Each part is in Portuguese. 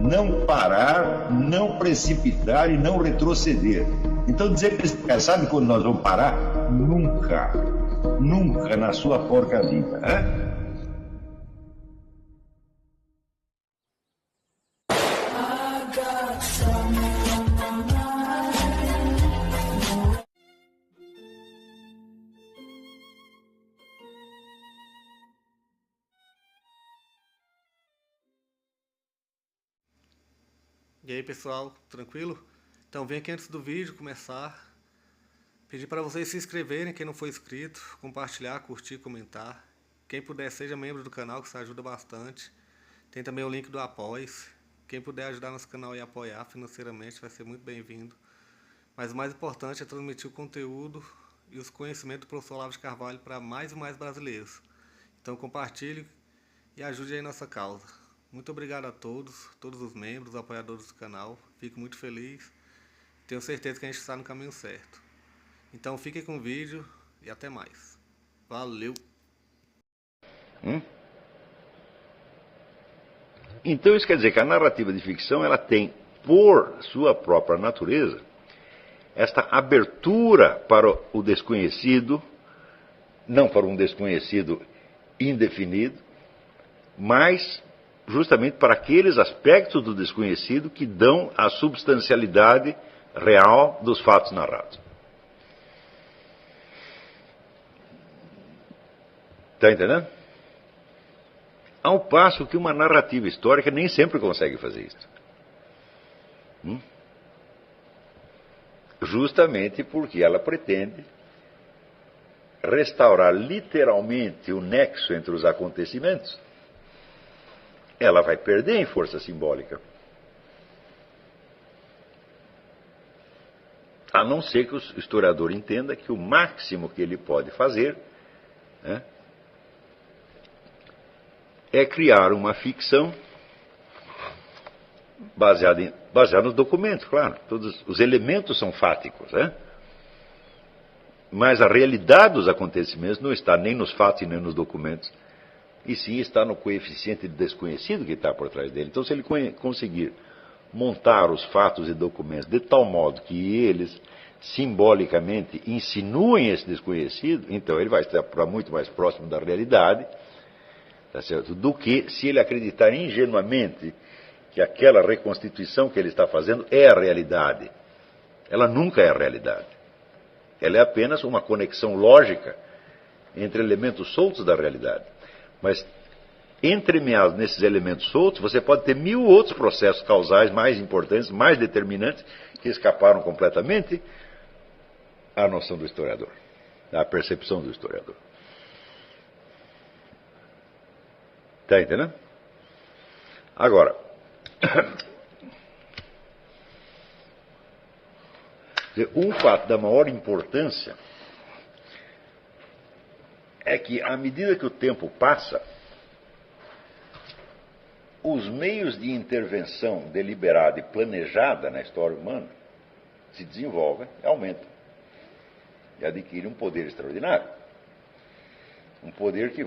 não parar, não precipitar e não retroceder. Então dizer para esse cara, sabe quando nós vamos parar? Nunca. Nunca na sua porca vida. Né? E aí pessoal, tranquilo? Então vem aqui antes do vídeo começar, pedir para vocês se inscreverem, quem não for inscrito, compartilhar, curtir, comentar. Quem puder seja membro do canal, que isso ajuda bastante. Tem também o link do Apoia-se. Quem puder ajudar nosso canal e apoiar financeiramente vai ser muito bem-vindo. Mas o mais importante é transmitir o conteúdo e os conhecimentos do professor Olavo de Carvalho para mais e mais brasileiros. Então compartilhe e ajude aí nossa causa. Muito obrigado a todos os membros, apoiadores do canal. Fico muito feliz. Tenho certeza que a gente está no caminho certo. Então fiquem com o vídeo e até mais. Valeu! Então isso quer dizer que a narrativa de ficção ela tem, por sua própria natureza, esta abertura para o desconhecido, não para um desconhecido indefinido, mas justamente para aqueles aspectos do desconhecido que dão a substancialidade real dos fatos narrados. Está entendendo? Ao passo que uma narrativa histórica nem sempre consegue fazer isso. Justamente porque ela pretende restaurar literalmente o nexo entre os acontecimentos. Ela vai perder em força simbólica. A não ser que o historiador entenda que o máximo que ele pode fazer, né, é criar uma ficção baseada nos documentos, claro. Todos os elementos são fáticos, né? Mas a realidade dos acontecimentos não está nem nos fatos e nem nos documentos, e sim está no coeficiente de desconhecido que está por trás dele. Então, se ele conseguir montar os fatos e documentos de tal modo que eles simbolicamente insinuem esse desconhecido, então ele vai estar muito mais próximo da realidade, tá certo? Do que se ele acreditar ingenuamente que aquela reconstituição que ele está fazendo é a realidade. Ela nunca é a realidade. Ela é apenas uma conexão lógica entre elementos soltos da realidade. Mas, entremeados nesses elementos soltos, você pode ter 1000 outros processos causais mais importantes, mais determinantes, que escaparam completamente à noção do historiador, à percepção do historiador. Está entendendo? Agora, um fato da maior importância é que, à medida que o tempo passa, os meios de intervenção deliberada e planejada na história humana se desenvolvem e aumentam. E adquirem um poder extraordinário. Um poder que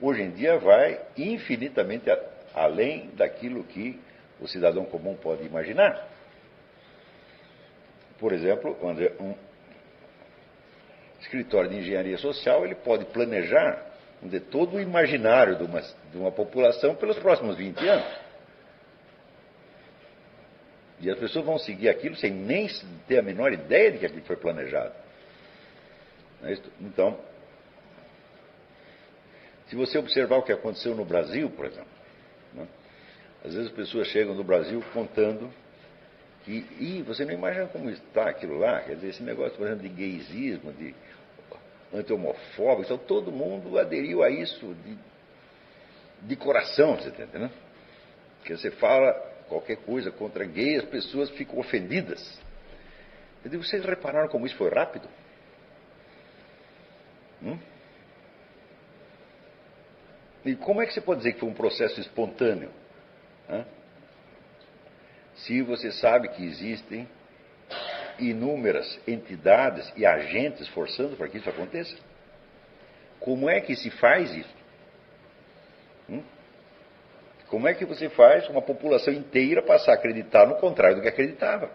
hoje em dia, vai infinitamente além daquilo que o cidadão comum pode imaginar. Por exemplo, um escritório de engenharia social, ele pode planejar todo o imaginário de uma população pelos próximos 20 anos. E as pessoas vão seguir aquilo sem nem ter a menor ideia de que aquilo foi planejado. Então, se você observar o que aconteceu no Brasil, por exemplo, né? Às vezes as pessoas chegam no Brasil contando que, você não imagina como está aquilo lá, quer dizer, esse negócio, por exemplo, de gaysismo, de anti-homofóbico, então todo mundo aderiu a isso de coração, você está entendendo? Porque você fala qualquer coisa contra gay, as pessoas ficam ofendidas. Eu digo, vocês repararam como isso foi rápido? E como é que você pode dizer que foi um processo espontâneo? Se você sabe que existem inúmeras entidades e agentes forçando para que isso aconteça. Como é que se faz isso? Como é que você faz uma população inteira passar a acreditar no contrário do que acreditava?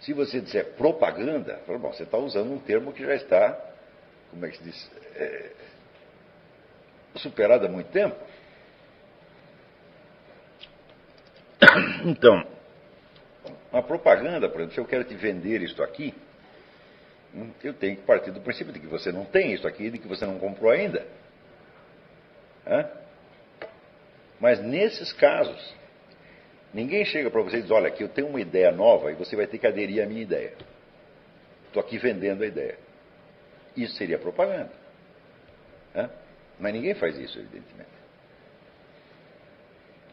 Se você disser propaganda, bom, você está usando um termo que já está, como é que se diz, superado há muito tempo. Então, a propaganda, por exemplo, se eu quero te vender isto aqui, eu tenho que partir do princípio de que você não tem isso aqui, de que você não comprou ainda. Mas nesses casos, ninguém chega para você e diz, olha, aqui eu tenho uma ideia nova e você vai ter que aderir à minha ideia. Estou aqui vendendo a ideia. Isso seria propaganda. Mas ninguém faz isso, evidentemente.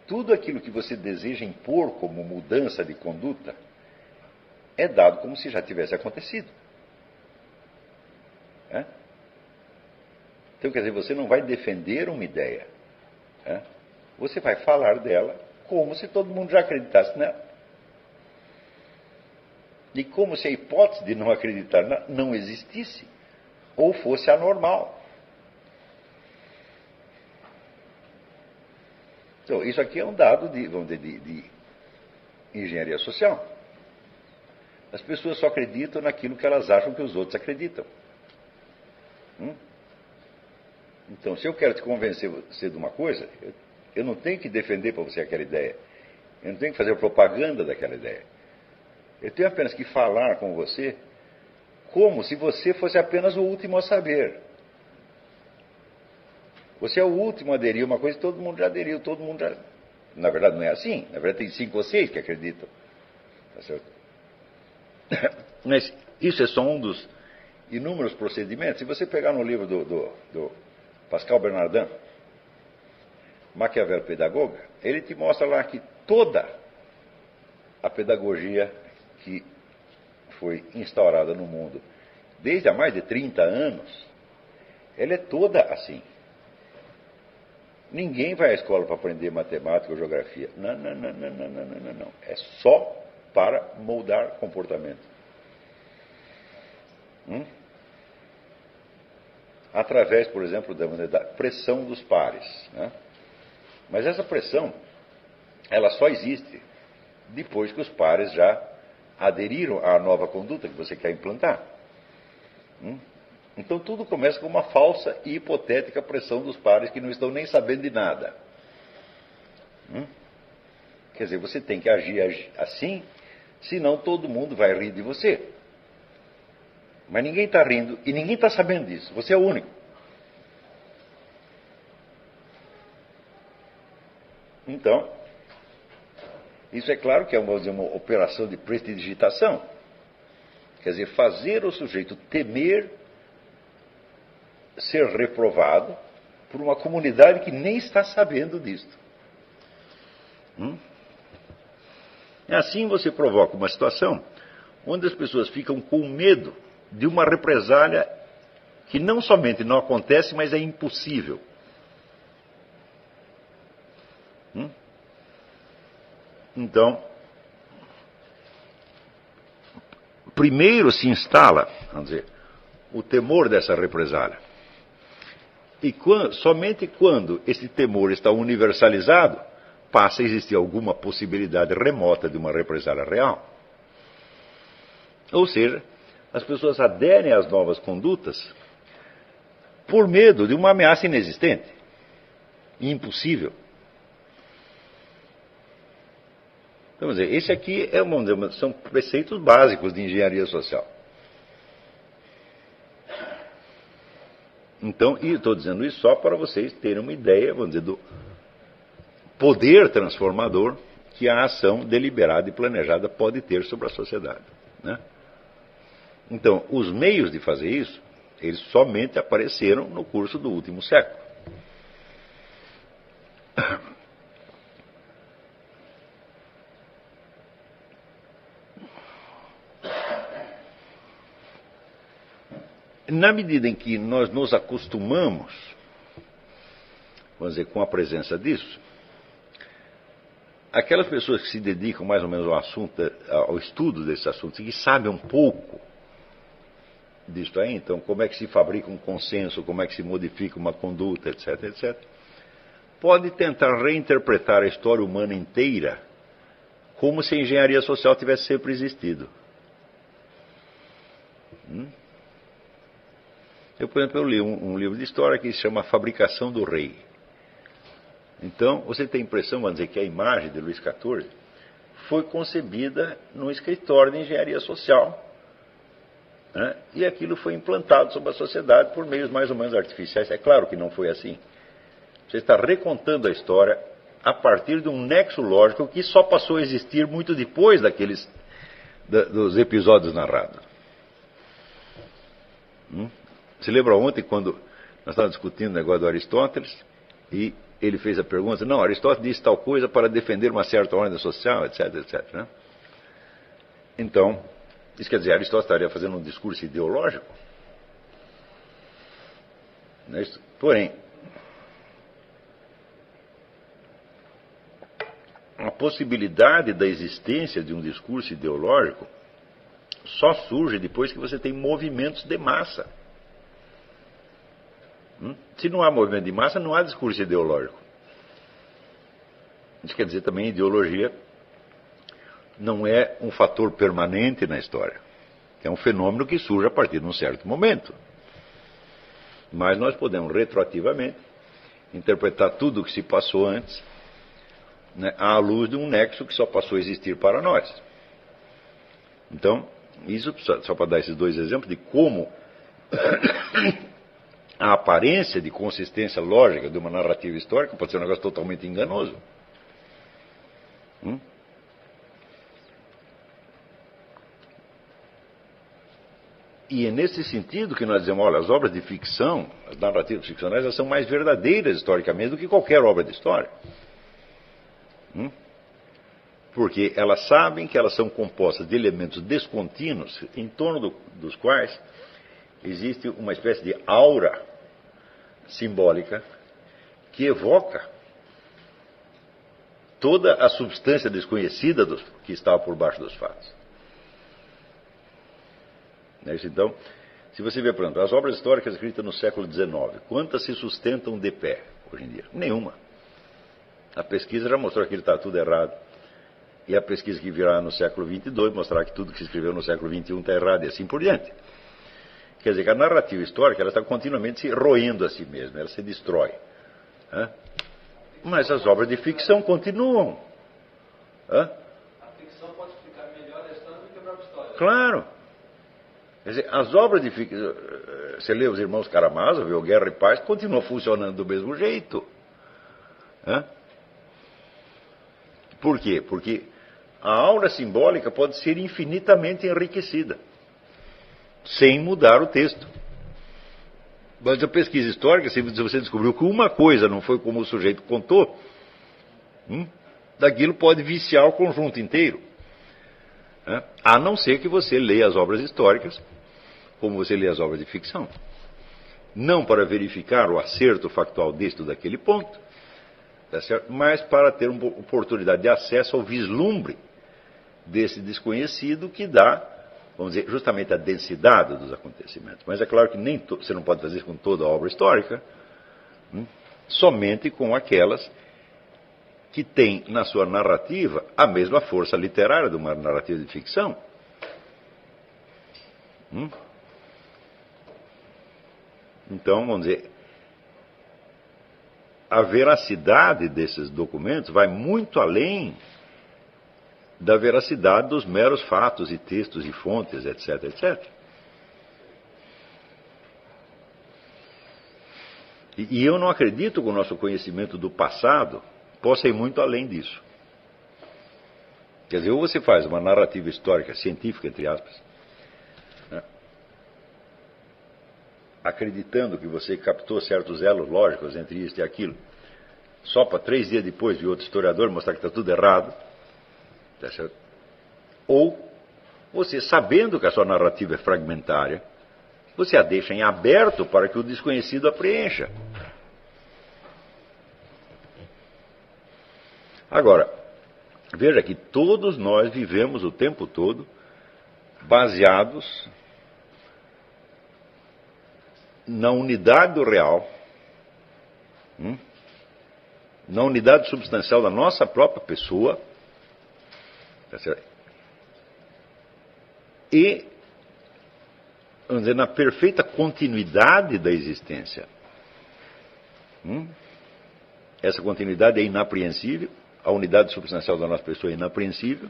Tudo aquilo que você deseja impor como mudança de conduta é dado como se já tivesse acontecido. Então, quer dizer, você não vai defender uma ideia. Você vai falar dela como se todo mundo já acreditasse nela. E como se a hipótese de não acreditar nela não existisse ou fosse anormal. Então, isso aqui é um dado de engenharia social. As pessoas só acreditam naquilo que elas acham que os outros acreditam. Então, se eu quero te convencer você de uma coisa, eu não tenho que defender para você aquela ideia. Eu não tenho que fazer propaganda daquela ideia. Eu tenho apenas que falar com você como se você fosse apenas o último a saber. Você é o último a aderir a uma coisa que todo mundo já aderiu, todo mundo já... Na verdade não é assim, na verdade tem 5 ou 6 que acreditam. Tá certo? Mas isso é só um dos inúmeros procedimentos. Se você pegar no livro do Pascal Bernardin, Maquiavel Pedagoga, ele te mostra lá que toda a pedagogia que foi instaurada no mundo desde há mais de 30 anos, ela é toda assim. Ninguém vai à escola para aprender matemática ou geografia. Não. É só para moldar comportamento. Através, por exemplo, da pressão dos pares. Mas essa pressão, ela só existe depois que os pares já aderiram à nova conduta que você quer implantar. Então tudo começa com uma falsa e hipotética pressão dos pares que não estão nem sabendo de nada. Quer dizer, você tem que agir assim, senão todo mundo vai rir de você. Mas ninguém está rindo e ninguém está sabendo disso. Você é o único. Então, isso é claro que é uma operação de prestidigitação. Quer dizer, fazer o sujeito temer ser reprovado por uma comunidade que nem está sabendo disto. Assim você provoca uma situação onde as pessoas ficam com medo de uma represália que não somente não acontece, mas é impossível. Então, primeiro se instala, vamos dizer, o temor dessa represália. E somente quando esse temor está universalizado, passa a existir alguma possibilidade remota de uma represália real. Ou seja, as pessoas aderem às novas condutas por medo de uma ameaça inexistente, impossível. Então, vamos dizer, esse aqui são preceitos básicos de engenharia social. Então, e estou dizendo isso só para vocês terem uma ideia, vamos dizer, do poder transformador que a ação deliberada e planejada pode ter sobre a sociedade. Então, os meios de fazer isso, eles somente apareceram no curso do último século. Na medida em que nós nos acostumamos, vamos dizer, com a presença disso, aquelas pessoas que se dedicam mais ou menos ao estudo desses assuntos e que sabem um pouco disso aí. Então, como é que se fabrica um consenso, como é que se modifica uma conduta, etc, etc. Pode tentar reinterpretar a história humana inteira como se a engenharia social tivesse sempre existido. Eu, por exemplo, eu li um livro de história que se chama A Fabricação do Rei. Então, você tem a impressão, vamos dizer, que a imagem de Luís XIV foi concebida num escritório de engenharia social, né? E aquilo foi implantado sobre a sociedade por meios mais ou menos artificiais. É claro que não foi assim. Você está recontando a história a partir de um nexo lógico que só passou a existir muito depois dos episódios narrados. Você lembra ontem quando nós estávamos discutindo o negócio do Aristóteles e ele fez a pergunta, não, Aristóteles disse tal coisa para defender uma certa ordem social, etc, etc. Né? Então, isso quer dizer, Aristóteles estaria fazendo um discurso ideológico? Não é isso? Porém, a possibilidade da existência de um discurso ideológico só surge depois que você tem movimentos de massa. Se não há movimento de massa, não há discurso ideológico. Isso quer dizer também, ideologia não é um fator permanente na história. É um fenômeno que surge a partir de um certo momento. Mas nós podemos, retroativamente, interpretar tudo o que se passou antes, né, à luz de um nexo que só passou a existir para nós. Então, isso só para dar esses dois exemplos de como a aparência de consistência lógica de uma narrativa histórica pode ser um negócio totalmente enganoso. E é nesse sentido que nós dizemos, olha, as obras de ficção, as narrativas ficcionais, elas são mais verdadeiras historicamente do que qualquer obra de história. Porque elas sabem que elas são compostas de elementos descontínuos em torno dos quais existe uma espécie de aura simbólica que evoca toda a substância desconhecida que estava por baixo dos fatos. Então, se você vê, por exemplo, as obras históricas escritas no século XIX, quantas se sustentam de pé hoje em dia? Nenhuma. A pesquisa já mostrou que está tudo errado. E a pesquisa que virá no século XXII mostrará que tudo que se escreveu no século XXI está errado e assim por diante. Quer dizer que a narrativa histórica ela está continuamente se roendo a si mesma, ela se destrói. Mas as obras de ficção continuam. A ficção pode explicar melhor a história do que a própria história. Claro. Quer dizer, as obras de ficção... Você lê os Irmãos Karamazov, o Guerra e Paz, continuam funcionando do mesmo jeito. Por quê? Porque a aura simbólica pode ser infinitamente enriquecida, sem mudar o texto. Mas a pesquisa histórica, se você descobriu que uma coisa não foi como o sujeito contou, daquilo pode viciar o conjunto inteiro. A não ser que você leia as obras históricas como você lê as obras de ficção. Não para verificar o acerto factual deste ou daquele ponto, tá certo? Mas para ter uma oportunidade de acesso ao vislumbre desse desconhecido que dá, vamos dizer, justamente a densidade dos acontecimentos. Mas é claro que você não pode fazer isso com toda a obra histórica, somente com aquelas que têm na sua narrativa a mesma força literária de uma narrativa de ficção. Então, vamos dizer, a veracidade desses documentos vai muito além da veracidade dos meros fatos e textos e fontes, etc, etc. E eu não acredito que o nosso conhecimento do passado possa ir muito além disso. Quer dizer, ou você faz uma narrativa histórica, científica, entre aspas, acreditando que você captou certos elos lógicos entre isso e aquilo, só para 3 dias depois de outro historiador mostrar que está tudo errado, tá certo? Ou você, sabendo que a sua narrativa é fragmentária, você a deixa em aberto para que o desconhecido a preencha. Agora, veja que todos nós vivemos o tempo todo baseados na unidade do real, na unidade substancial da nossa própria pessoa, tá certo? E, vamos dizer, na perfeita continuidade da existência. Essa continuidade é inapreensível, a unidade substancial da nossa pessoa é inapreensível.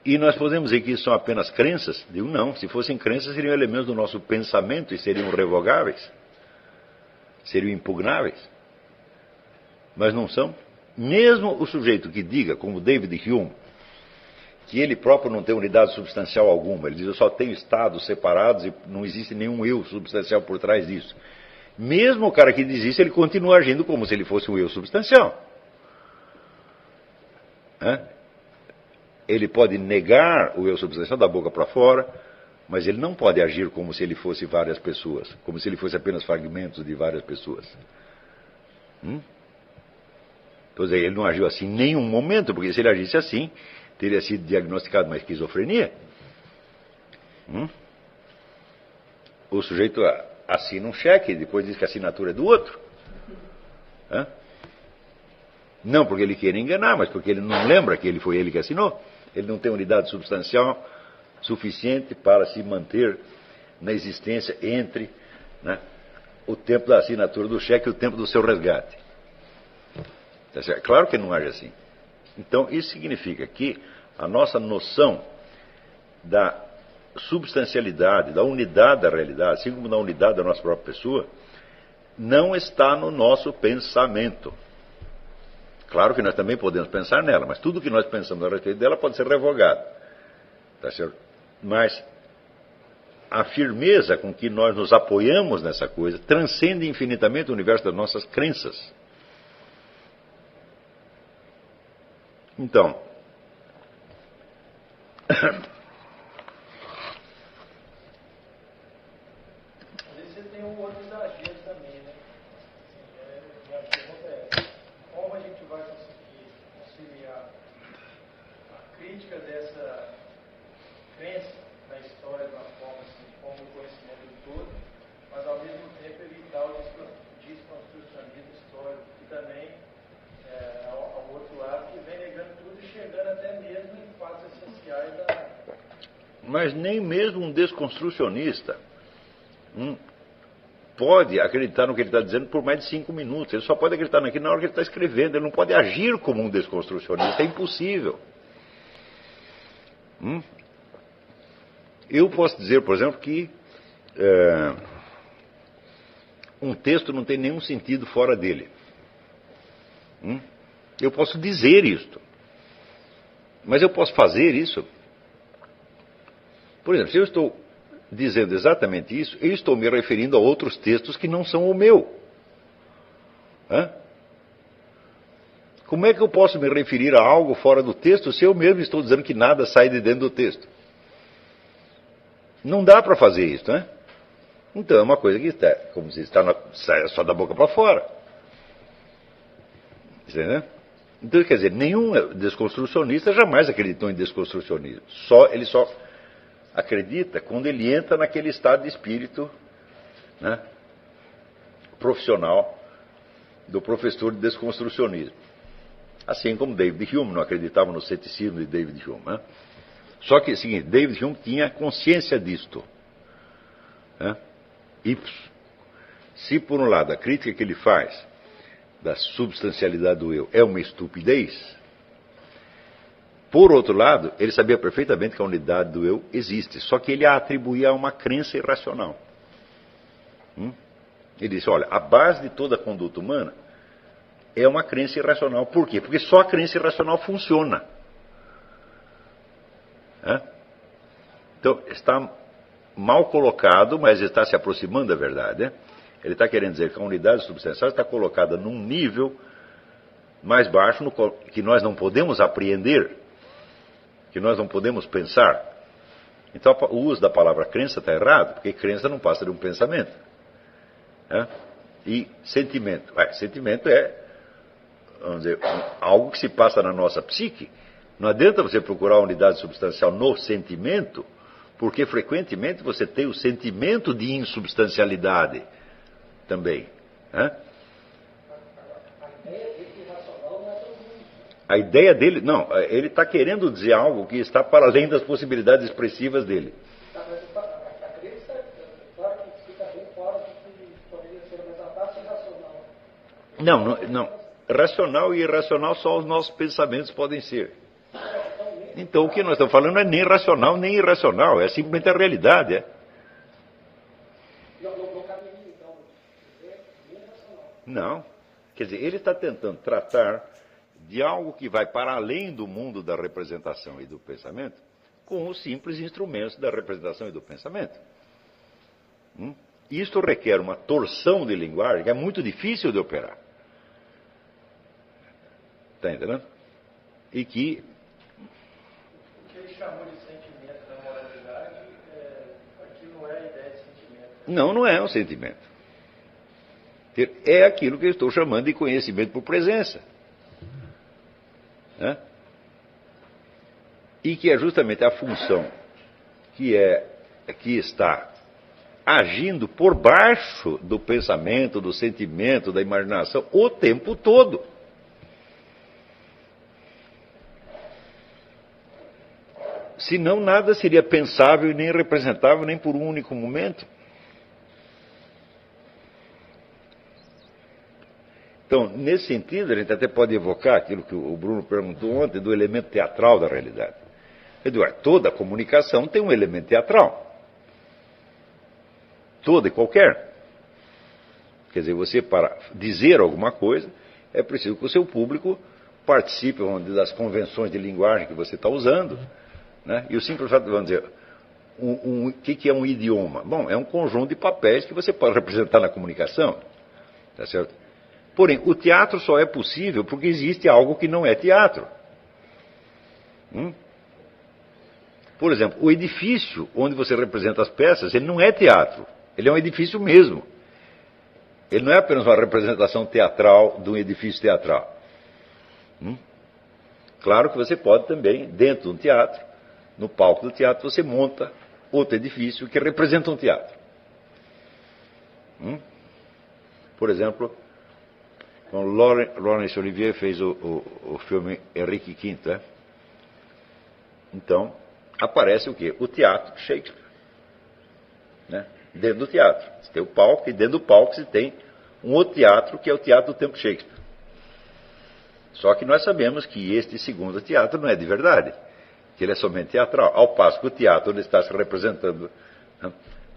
E nós podemos dizer que isso são apenas crenças? Digo, não, se fossem crenças seriam elementos do nosso pensamento e seriam revogáveis, seriam impugnáveis. Mas não são. Mesmo o sujeito que diga, como David Hume, que ele próprio não tem unidade substancial alguma, ele diz, eu só tenho estados separados e não existe nenhum eu substancial por trás disso. Mesmo o cara que diz isso, ele continua agindo como se ele fosse um eu substancial. Ele pode negar o eu substancial da boca para fora, mas ele não pode agir como se ele fosse várias pessoas, como se ele fosse apenas fragmentos de várias pessoas. Então, ele não agiu assim em nenhum momento, porque se ele agisse assim, teria sido diagnosticado uma esquizofrenia. O sujeito assina um cheque e depois diz que a assinatura é do outro. Não porque ele queira enganar, mas porque ele não lembra que foi ele que assinou. Ele não tem unidade substancial suficiente para se manter na existência entre o tempo da assinatura do cheque e o tempo do seu resgate. Claro que não age assim. Então, isso significa que a nossa noção da substancialidade, da unidade da realidade, assim como da unidade da nossa própria pessoa, não está no nosso pensamento. Claro que nós também podemos pensar nela, mas tudo que nós pensamos a respeito dela pode ser revogado. Tá certo? Mas a firmeza com que nós nos apoiamos nessa coisa transcende infinitamente o universo das nossas crenças. Então, às vezes você tem um outro exagero também, né? Minha pergunta é essa: como a gente vai conseguir conciliar a crítica dessa crença na história de uma forma assim, como o conhecimento do todo, mas ao mesmo tempo evitar o desconstrucionismo histórico, que também ao outro lado, que vem negando tudo e chegando até mesmo em fatos essenciais da... Mas nem mesmo um desconstrucionista pode acreditar no que ele está dizendo por mais de 5 minutos. Ele só pode acreditar naquilo na hora que ele está escrevendo. Ele não pode agir como um desconstrucionista. É impossível. Eu posso dizer, por exemplo, que um texto não tem nenhum sentido fora dele. Eu posso dizer isto. Mas eu posso fazer isso? Por exemplo, se eu estou dizendo exatamente isso, eu estou me referindo a outros textos que não são o meu. Como é que eu posso me referir a algo fora do texto se eu mesmo estou dizendo que nada sai de dentro do texto? Não dá para fazer isso, né? Então é uma coisa que está, como se sai só da boca para fora. Entendeu? Então, quer dizer, nenhum desconstrucionista jamais acreditou em desconstrucionismo. Ele só acredita quando ele entra naquele estado de espírito, né, profissional do professor de desconstrucionismo. Assim como David Hume não acreditava no ceticismo de David Hume. Né? Só que é o seguinte, David Hume tinha consciência disto. Né? E se por um lado a crítica que ele faz da substancialidade do eu é uma estupidez, por outro lado, ele sabia perfeitamente que a unidade do eu existe, só que ele a atribuía a uma crença irracional. Ele disse, olha, a base de toda a conduta humana é uma crença irracional. Por quê? Porque só a crença irracional funciona. Então, está mal colocado, mas está se aproximando da verdade. Né? Ele está querendo dizer que a unidade substancial está colocada num nível mais baixo, que nós não podemos apreender, que nós não podemos pensar. Então, o uso da palavra crença está errado, porque crença não passa de um pensamento. E sentimento. Sentimento é, vamos dizer, algo que se passa na nossa psique. Não adianta você procurar a unidade substancial no sentimento, Porque frequentemente você tem o sentimento de insubstancialidade também. Né? A ideia dele, não, ele está querendo dizer algo que está para além das possibilidades expressivas dele. Não. Racional e irracional só os nossos pensamentos podem ser. Então o que nós estamos falando não é nem racional nem irracional, é simplesmente a realidade. É? Não. Quer dizer, ele está tentando tratar de algo que vai para além do mundo da representação e do pensamento com os simples instrumentos da representação e do pensamento. Isto requer uma torção de linguagem que é muito difícil de operar. Está entendendo? E que... O que ele chamou de sentimento da moralidade, aqui não é a ideia de sentimento. Não é um sentimento. É aquilo que eu estou chamando de conhecimento por presença. Né? E que é justamente a função que está agindo por baixo do pensamento, do sentimento, da imaginação, o tempo todo. Senão nada seria pensável e nem representável nem por um único momento. Então, nesse sentido, a gente até pode evocar aquilo que o Bruno perguntou ontem, do elemento teatral da realidade. Eduardo, toda comunicação tem um elemento teatral. Toda e qualquer. Quer dizer, você, para dizer alguma coisa, é preciso que o seu público participe das convenções de linguagem que você está usando. Né? E o simples fato de, vamos dizer, o que é um idioma? Bom, é um conjunto de papéis que você pode representar na comunicação. Tá certo? Porém, o teatro só é possível porque existe algo que não é teatro. Por exemplo, o edifício onde você representa as peças, ele não é teatro. Ele é um edifício mesmo. Ele não é apenas uma representação teatral de um edifício teatral. Claro que você pode também, dentro de um teatro, no palco do teatro, você monta outro edifício que representa um teatro. Por exemplo, quando Laurence Olivier fez o filme Henrique V, então aparece o quê? O teatro Shakespeare. Né? Dentro do teatro. Você tem o palco e dentro do palco você tem um outro teatro que é o teatro do tempo Shakespeare. Só que nós sabemos que este segundo teatro não é de verdade, que ele é somente teatral. Ao passo que o teatro onde está se representando, né,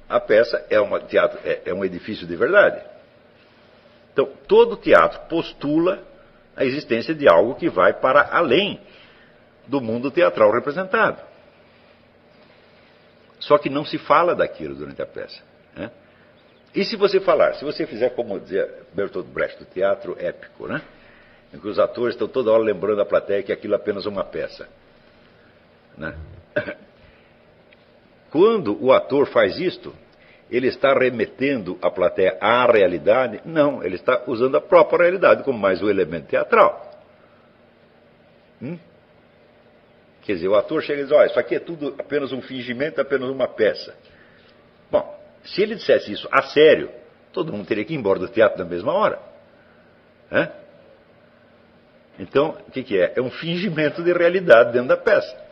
a peça é um edifício de verdade. Então, todo teatro postula a existência de algo que vai para além do mundo teatral representado. Só que não se fala daquilo durante a peça. Né? E se você fizer como dizia Bertolt Brecht, o teatro épico, né? Em que os atores estão toda hora lembrando a plateia que aquilo é apenas uma peça. Né? Quando o ator faz isto, ele está remetendo a plateia à realidade? Não, ele está usando a própria realidade como mais um elemento teatral. Quer dizer, o ator chega e diz, olha, isso aqui é tudo apenas um fingimento, apenas uma peça. Bom, se ele dissesse isso a sério, todo mundo teria que ir embora do teatro na mesma hora. Então, o que é? É um fingimento de realidade dentro da peça.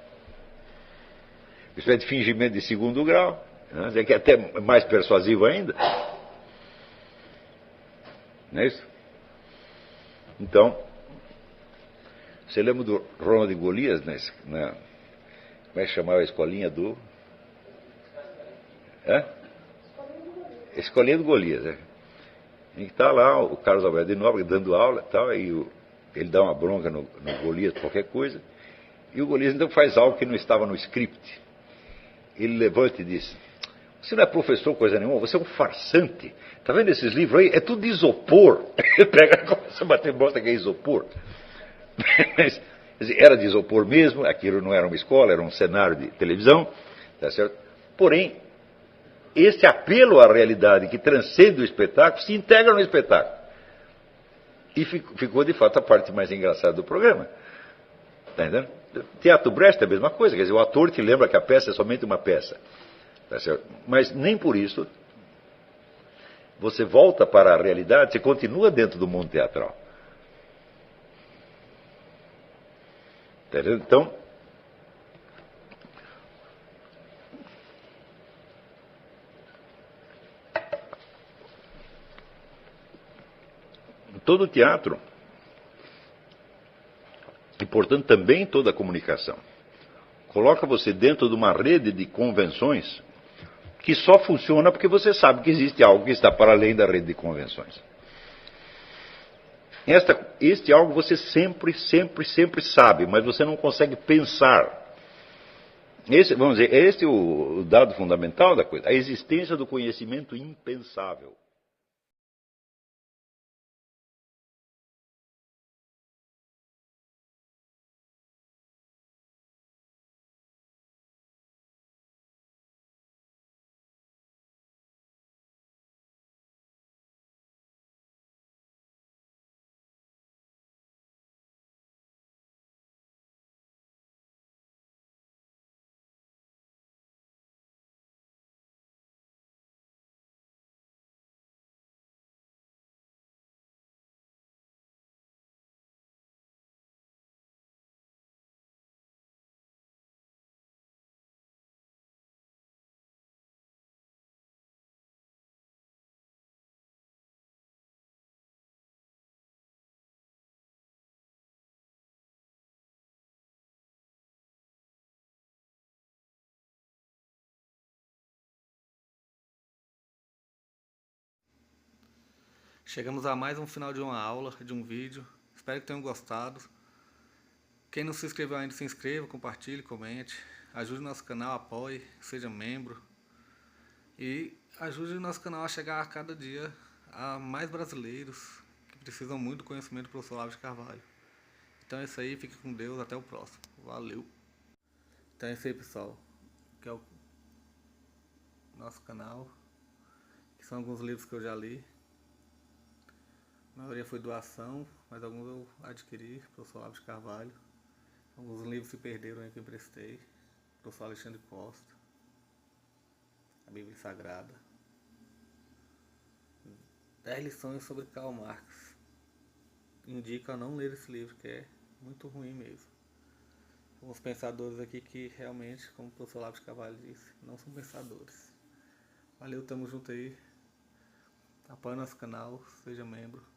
Isso é de fingimento de segundo grau, né? Que é até mais persuasivo ainda. Não é isso? Então, você lembra do Ronald Golias, como é que chamava a escolinha do... Escolinha do Golias, Em que está lá o Carlos Alberto de Nóbrega dando aula e tal, e ele dá uma bronca no Golias, qualquer coisa, e o Golias então faz algo que não estava no script. Ele levanta e diz, você não é professor coisa nenhuma, você é um farsante. Está vendo esses livros aí? É tudo de isopor. Ele pega e começa a bater bosta que é isopor. Mas, era de isopor mesmo, aquilo não era uma escola, era um cenário de televisão, tá certo? Porém, este apelo à realidade que transcende o espetáculo se integra no espetáculo. E ficou, de fato, a parte mais engraçada do programa. Está entendendo? Teatro Brecht é a mesma coisa, quer dizer, o ator te lembra que a peça é somente uma peça. Tá certo? Mas nem por isso você volta para a realidade, você continua dentro do mundo teatral. Entendeu? Então, todo teatro, e portanto também toda a comunicação, coloca você dentro de uma rede de convenções que só funciona porque você sabe que existe algo que está para além da rede de convenções. Este algo você sempre sabe, mas você não consegue pensar. Vamos dizer, este é o dado fundamental da coisa, a existência do conhecimento impensável. Chegamos a mais um final de uma aula, de um vídeo. Espero que tenham gostado. Quem não se inscreveu ainda, se inscreva, compartilhe, comente. Ajude o nosso canal, apoie, seja membro. E ajude o nosso canal a chegar a cada dia a mais brasileiros que precisam muito do conhecimento do professor Olavo de Carvalho. Então é isso aí, fique com Deus, até o próximo. Valeu! Então é isso aí, pessoal. Que é o nosso canal. Que são alguns livros que eu já li. A maioria foi doação, mas alguns eu adquiri, professor Olavo de Carvalho. Alguns livros se perderam aí que eu emprestei. Professor Alexandre Costa. A Bíblia Sagrada. 10 lições sobre Karl Marx. Indico a não ler esse livro, que é muito ruim mesmo. Alguns pensadores aqui que realmente, como o professor Olavo de Carvalho disse, não são pensadores. Valeu, tamo junto aí. Apoie nosso canal, seja membro.